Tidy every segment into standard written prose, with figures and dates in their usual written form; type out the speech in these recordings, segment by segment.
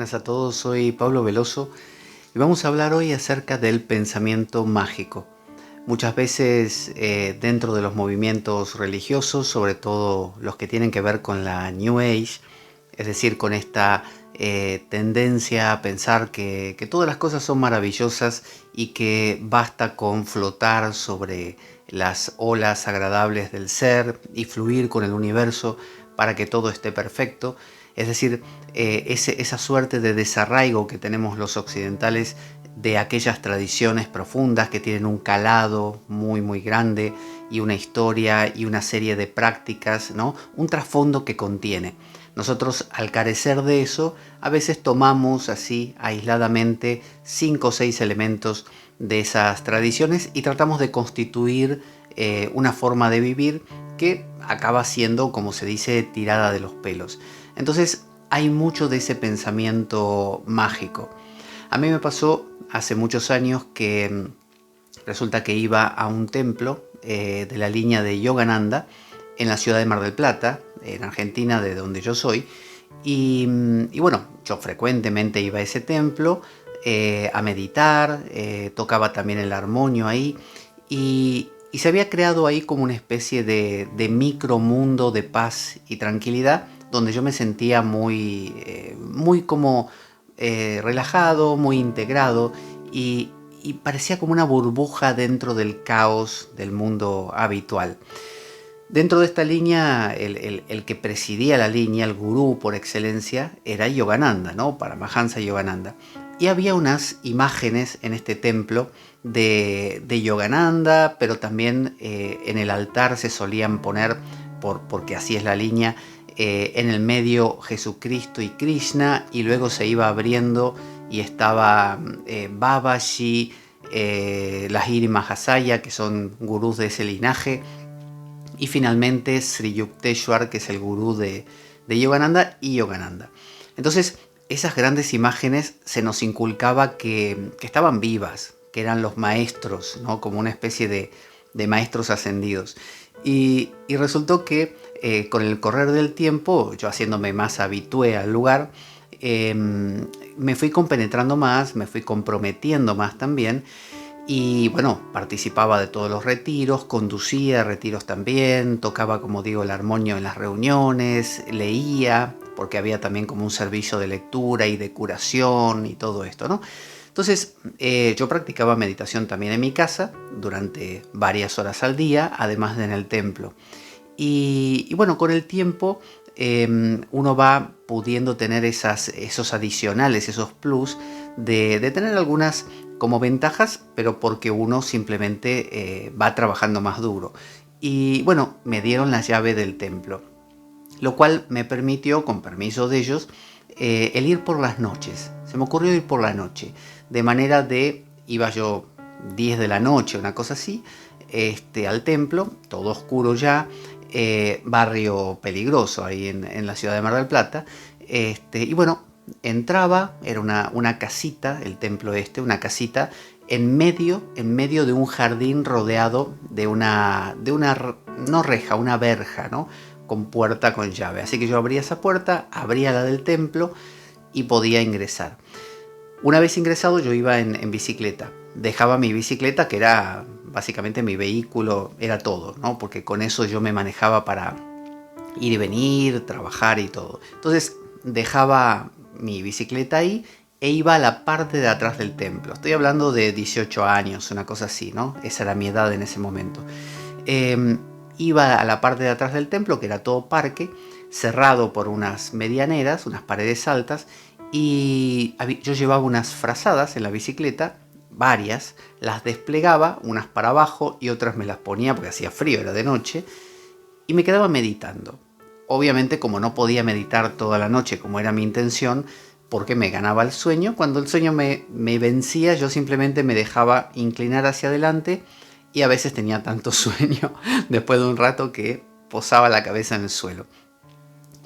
buenas a todos, soy Pablo Veloso y vamos a hablar hoy acerca del pensamiento mágico. Muchas veces dentro de los movimientos religiosos, sobre todo los que tienen que ver con la New Age, es decir, con esta tendencia a pensar que todas las cosas son maravillosas y que basta con flotar sobre las olas agradables del ser y fluir con el universo para que todo esté perfecto. Es decir, esa suerte de desarraigo que tenemos los occidentales de aquellas tradiciones profundas que tienen un calado muy grande y una historia y una serie de prácticas, ¿no? Un trasfondo que contiene. Nosotros, al carecer de eso, a veces tomamos así aisladamente 5 o 6 elementos de esas tradiciones y tratamos de constituir una forma de vivir que acaba siendo, como se dice, tirada de los pelos. Entonces hay mucho de ese pensamiento mágico. A mí me pasó hace muchos años que resulta que iba a un templo de la línea de Yogananda en la ciudad de Mar del Plata, en Argentina, de donde yo soy. Y bueno, yo frecuentemente iba a ese templo a meditar, tocaba también el armonio ahí y se había creado ahí como una especie de micromundo de paz y tranquilidad donde yo me sentía muy como relajado, muy integrado y parecía como una burbuja dentro del caos del mundo habitual. Dentro de esta línea, el que presidía la línea, el gurú por excelencia, era Yogananda, ¿no? Paramahansa Yogananda. Y había unas imágenes en este templo de Yogananda, pero también en el altar se solían poner, porque así es la línea, en el medio Jesucristo y Krishna, y luego se iba abriendo y estaba Babaji, Lahiri Mahasaya, que son gurús de ese linaje, y finalmente Sri Yukteswar, que es el gurú de Yogananda y Yogananda. Entonces, esas grandes imágenes se nos inculcaba que estaban vivas, que eran los maestros, ¿no? Como una especie de maestros ascendidos. Y resultó que con el correr del tiempo, yo haciéndome más habitué al lugar, me fui compenetrando más, me fui comprometiendo más también. Y bueno, participaba de todos los retiros, conducía retiros también, tocaba, como digo, el armonio en las reuniones, leía, porque había también como un servicio de lectura y de curación y todo esto, ¿no? Entonces yo practicaba meditación también en mi casa durante varias horas al día, además de en el templo. Y bueno, con el tiempo uno va pudiendo tener esos adicionales, esos plus de tener algunas como ventajas, pero porque uno simplemente va trabajando más duro. Y bueno, me dieron la llave del templo, lo cual me permitió, con permiso de ellos, el ir por las noches. Se me ocurrió ir por la noche, de manera de, iba yo 10 de la noche, una cosa así, al templo, todo oscuro ya, barrio peligroso ahí en la ciudad de Mar del Plata, y bueno, entraba, era una casita, el templo una casita en medio de un jardín rodeado de una no reja, una verja, ¿no? Con puerta con llave. Así que yo abría esa puerta, abría la del templo y podía ingresar. Una vez ingresado yo iba en bicicleta. Dejaba mi bicicleta, que era básicamente mi vehículo, era todo, ¿no? Porque con eso yo me manejaba para ir y venir, trabajar y todo. Entonces dejaba mi bicicleta ahí e iba a la parte de atrás del templo. Estoy hablando de 18 años, una cosa así, ¿no? Esa era mi edad en ese momento. Iba a la parte de atrás del templo, que era todo parque, cerrado por unas medianeras, unas paredes altas, y yo llevaba unas frazadas en la bicicleta, varias, las desplegaba, unas para abajo y otras me las ponía porque hacía frío, era de noche, y me quedaba meditando. Obviamente, como no podía meditar toda la noche como era mi intención, porque me ganaba el sueño, cuando el sueño me vencía, yo simplemente me dejaba inclinar hacia adelante y a veces tenía tanto sueño después de un rato que posaba la cabeza en el suelo.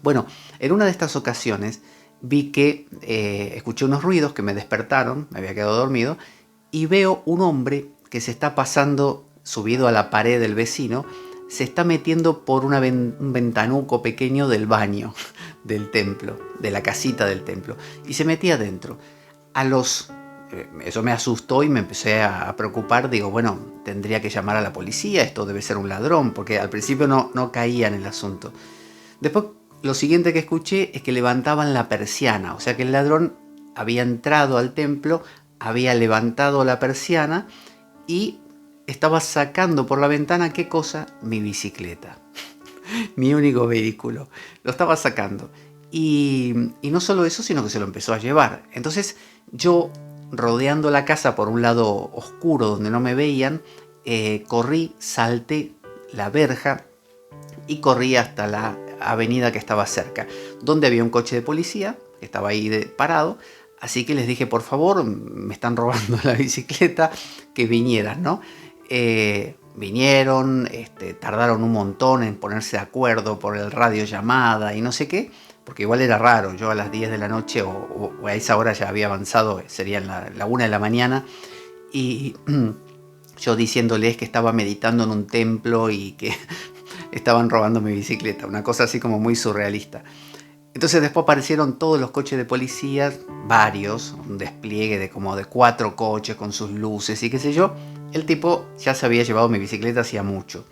Bueno, en una de estas ocasiones vi que escuché unos ruidos que me despertaron, me había quedado dormido, y veo un hombre que se está pasando subido a la pared del vecino se está metiendo por un ventanuco pequeño del baño del templo, de la casita del templo, y se metía adentro. Eso me asustó y me empecé a preocupar. Digo, bueno, tendría que llamar a la policía, esto debe ser un ladrón, porque al principio no caía en el asunto. Después, lo siguiente que escuché es que levantaban la persiana, o sea que el ladrón había entrado al templo, había levantado la persiana y estaba sacando por la ventana, ¿qué cosa? Mi bicicleta, mi único vehículo. Lo estaba sacando. Y no solo eso, sino que se lo empezó a llevar. Entonces yo, rodeando la casa por un lado oscuro donde no me veían, corrí, salté la verja y corrí hasta la avenida que estaba cerca, donde había un coche de policía que estaba ahí parado. Así que les dije, por favor, me están robando la bicicleta, que vinieran, ¿no? Vinieron, tardaron un montón en ponerse de acuerdo por el radio llamada y no sé qué, porque igual era raro. Yo a las 10 de la noche o a esa hora ya había avanzado, serían la 1 de la mañana, y yo diciéndoles que estaba meditando en un templo y que estaban robando mi bicicleta, una cosa así como muy surrealista. Entonces después aparecieron todos los coches de policía, varios, un despliegue de como de 4 coches con sus luces y qué sé yo. El tipo ya se había llevado mi bicicleta hacía mucho.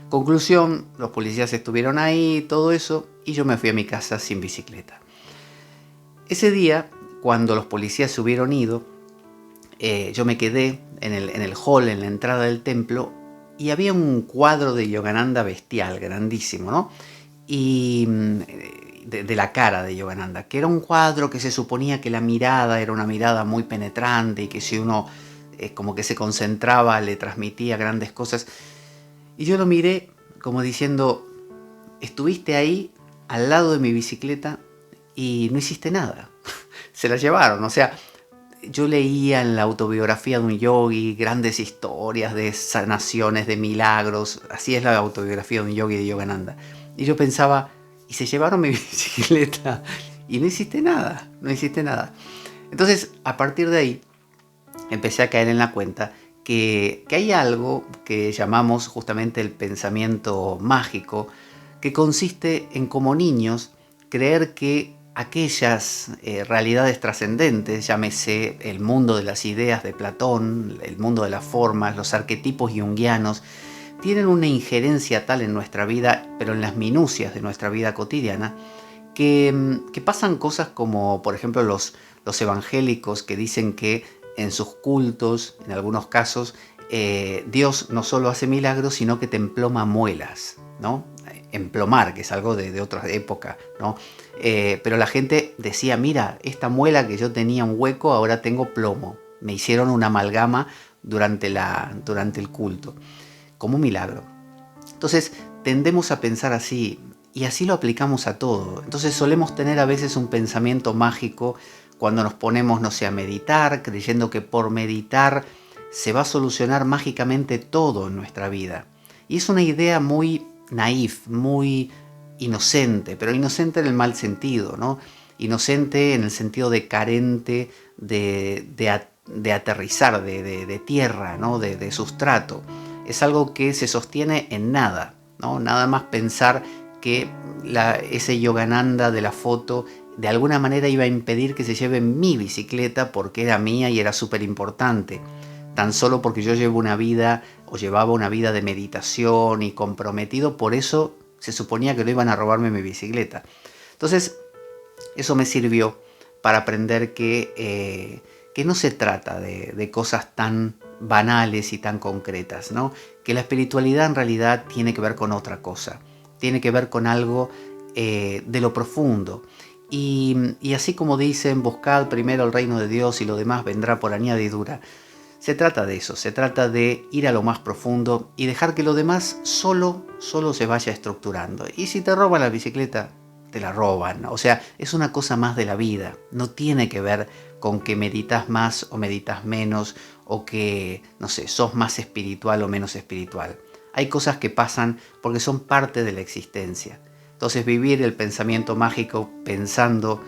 Conclusión, los policías estuvieron ahí, todo eso, y yo me fui a mi casa sin bicicleta. Ese día, cuando los policías se hubieron ido, yo me quedé en el hall, en la entrada del templo, y había un cuadro de Yogananda bestial, grandísimo, ¿no? Y de la cara de Yogananda, que era un cuadro que se suponía que la mirada era una mirada muy penetrante y que si uno como que se concentraba le transmitía grandes cosas. Y yo lo miré como diciendo, estuviste ahí al lado de mi bicicleta y no hiciste nada. Se la llevaron, o sea, yo leía en la autobiografía de un yogi grandes historias de sanaciones, de milagros. Así es la autobiografía de un yogi de Yogananda. Y yo pensaba, y se llevaron mi bicicleta y no hiciste nada, no hiciste nada. Entonces, a partir de ahí, empecé a caer en la cuenta que hay algo que llamamos justamente el pensamiento mágico, que consiste en, como niños, creer que aquellas realidades trascendentes, llámese el mundo de las ideas de Platón, el mundo de las formas, los arquetipos junguianos, tienen una injerencia tal en nuestra vida, pero en las minucias de nuestra vida cotidiana, que pasan cosas como, por ejemplo, los evangélicos que dicen que en sus cultos, en algunos casos, Dios no solo hace milagros, sino que te emploma muelas, ¿no? Emplomar, que es algo de otra época, ¿no? Pero la gente decía, mira, esta muela que yo tenía un hueco, ahora tengo plomo. Me hicieron una amalgama durante el culto, como un milagro. Entonces, tendemos a pensar así, y así lo aplicamos a todo. Entonces solemos tener a veces un pensamiento mágico cuando nos ponemos, no sé, a meditar, creyendo que por meditar se va a solucionar mágicamente todo en nuestra vida. Y es una idea muy naif, muy inocente, pero inocente en el mal sentido, ¿no? Inocente en el sentido de carente de aterrizar, de tierra, ¿no? De sustrato. Es algo que se sostiene en nada, ¿no? Nada más pensar que ese Yogananda de la foto de alguna manera iba a impedir que se lleve mi bicicleta porque era mía y era súper importante, tan solo porque yo llevo una vida o llevaba una vida de meditación y comprometido, por eso se suponía que no iban a robarme mi bicicleta. Entonces eso me sirvió para aprender que no se trata de cosas tan banales y tan concretas, ¿no? Que la espiritualidad en realidad tiene que ver con otra cosa, tiene que ver con algo de lo profundo. Y así como dicen, buscad primero el reino de Dios y lo demás vendrá por añadidura, se trata de eso, se trata de ir a lo más profundo y dejar que lo demás solo se vaya estructurando. Y si te roban la bicicleta, te la roban. O sea, es una cosa más de la vida, no tiene que ver con que meditas más o meditas menos, o que, no sé, sos más espiritual o menos espiritual. Hay cosas que pasan porque son parte de la existencia. Entonces vivir el pensamiento mágico pensando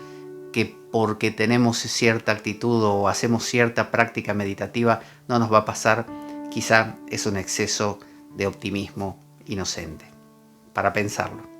que porque tenemos cierta actitud o hacemos cierta práctica meditativa no nos va a pasar, quizá es un exceso de optimismo inocente. Para pensarlo.